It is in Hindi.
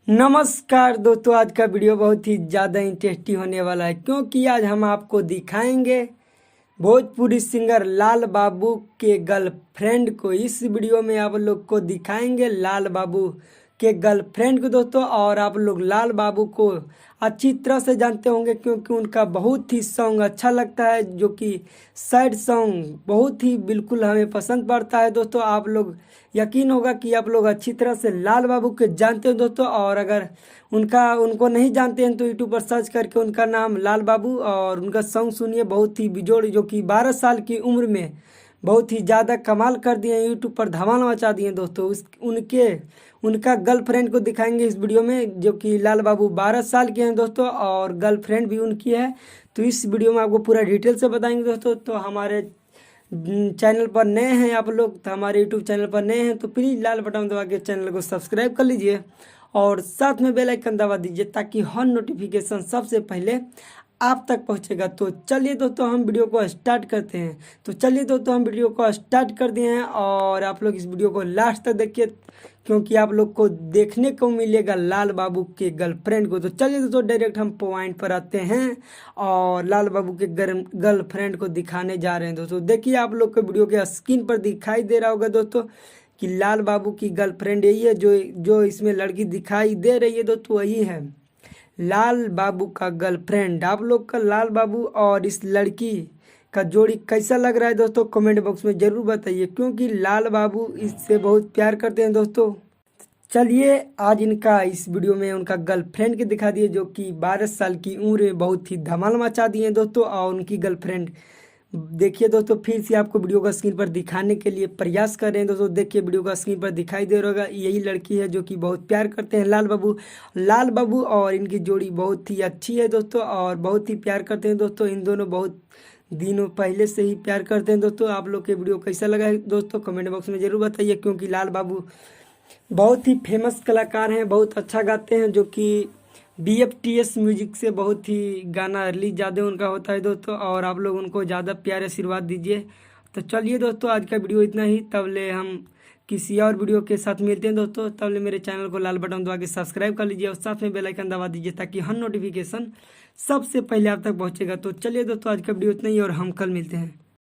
नमस्कार दोस्तों, आज का वीडियो बहुत ही ज़्यादा इंटरेस्टिंग होने वाला है क्योंकि आज हम आपको दिखाएंगे भोजपुरी सिंगर लाल बाबू के गर्लफ्रेंड को। इस वीडियो में आप लोग को दिखाएंगे लाल बाबू के गर्लफ्रेंड को दोस्तों। और आप लोग लाल बाबू को अच्छी तरह से जानते होंगे क्योंकि उनका बहुत ही सॉन्ग अच्छा लगता है, जो कि सैड सॉन्ग बहुत ही बिल्कुल हमें पसंद पड़ता है दोस्तों। आप लोग यकीन होगा कि आप लोग अच्छी तरह से लाल बाबू के जानते हो दोस्तों। और अगर उनको नहीं जानते हैं तो यूट्यूब पर सर्च करके उनका नाम लाल बाबू और उनका सॉन्ग सुनिए, बहुत ही बिजोड़, जो कि 12 साल की उम्र में बहुत ही ज़्यादा कमाल कर दिए हैं, यूट्यूब पर धमाल मचा दिए दोस्तों। उनका गर्लफ्रेंड को दिखाएंगे इस वीडियो में, जो कि लाल बाबू 12 साल के हैं दोस्तों और गर्लफ्रेंड भी उनकी है। तो इस वीडियो में आपको पूरा डिटेल से बताएंगे दोस्तों। तो हमारे चैनल पर नए हैं आप लोग, तो हमारे यूट्यूब चैनल पर नए हैं तो प्लीज़ लाल बटन दबा के चैनल को सब्सक्राइब कर लीजिए और साथ में बेल आइकन दबा दीजिए ताकि हर नोटिफिकेशन सबसे पहले आप तक पहुंचेगा। तो चलिए दोस्तों हम वीडियो को स्टार्ट करते हैं। हम वीडियो को स्टार्ट कर दिए हैं और आप लोग इस वीडियो को लास्ट तक देखिए क्योंकि आप लोग को देखने को मिलेगा लाल बाबू के गर्लफ्रेंड को। तो चलिए दोस्तों डायरेक्ट हम पॉइंट पर आते हैं और लाल बाबू के गर्लफ्रेंड को दिखाने जा रहे हैं दोस्तों। देखिए आप लोग को वीडियो के स्क्रीन पर दिखाई दे रहा होगा दोस्तों कि लाल बाबू की गर्लफ्रेंड यही है, जो इसमें लड़की दिखाई दे रही है दोस्तों, वही है लाल बाबू का गर्लफ्रेंड। आप लोग का लाल बाबू और इस लड़की का जोड़ी कैसा लग रहा है दोस्तों, कमेंट बॉक्स में ज़रूर बताइए क्योंकि लाल बाबू इससे बहुत प्यार करते हैं दोस्तों। चलिए आज इनका इस वीडियो में उनका गर्लफ्रेंड के दिखा दिए, जो कि 12 साल की उम्र में बहुत ही धमाल मचा दिए दोस्तों। और उनकी गर्लफ्रेंड देखिए दोस्तों, फिर से आपको वीडियो का स्क्रीन पर दिखाने के लिए प्रयास कर रहे हैं दोस्तों। देखिए वीडियो का स्क्रीन पर दिखाई दे रहा होगा, यही लड़की है जो कि बहुत प्यार करते हैं लाल बाबू और इनकी जोड़ी बहुत ही अच्छी है दोस्तों और बहुत ही प्यार करते हैं दोस्तों। इन दोनों बहुत दिनों पहले से ही प्यार करते हैं दोस्तों। आप लोग के वीडियो कैसा लगा है दोस्तों, कमेंट बॉक्स में ज़रूर बताइए क्योंकि लाल बाबू बहुत ही फेमस कलाकार हैं, बहुत अच्छा गाते हैं, जो कि BFTS म्यूजिक से बहुत ही गाना रिलीज ज़्यादा उनका होता है दोस्तों। और आप लोग उनको ज़्यादा प्यार आशीर्वाद दीजिए। तो चलिए दोस्तों आज का वीडियो इतना ही, तब ले हम किसी और वीडियो के साथ मिलते हैं दोस्तों। तब ले मेरे चैनल को लाल बटन दबा के सब्सक्राइब कर लीजिए और साथ में बेल आइकन दबा दीजिए ताकि हर नोटिफिकेशन सबसे पहले आप तक पहुँचेगा। तो चलिए दोस्तों आज का वीडियो इतना ही और हम कल मिलते हैं।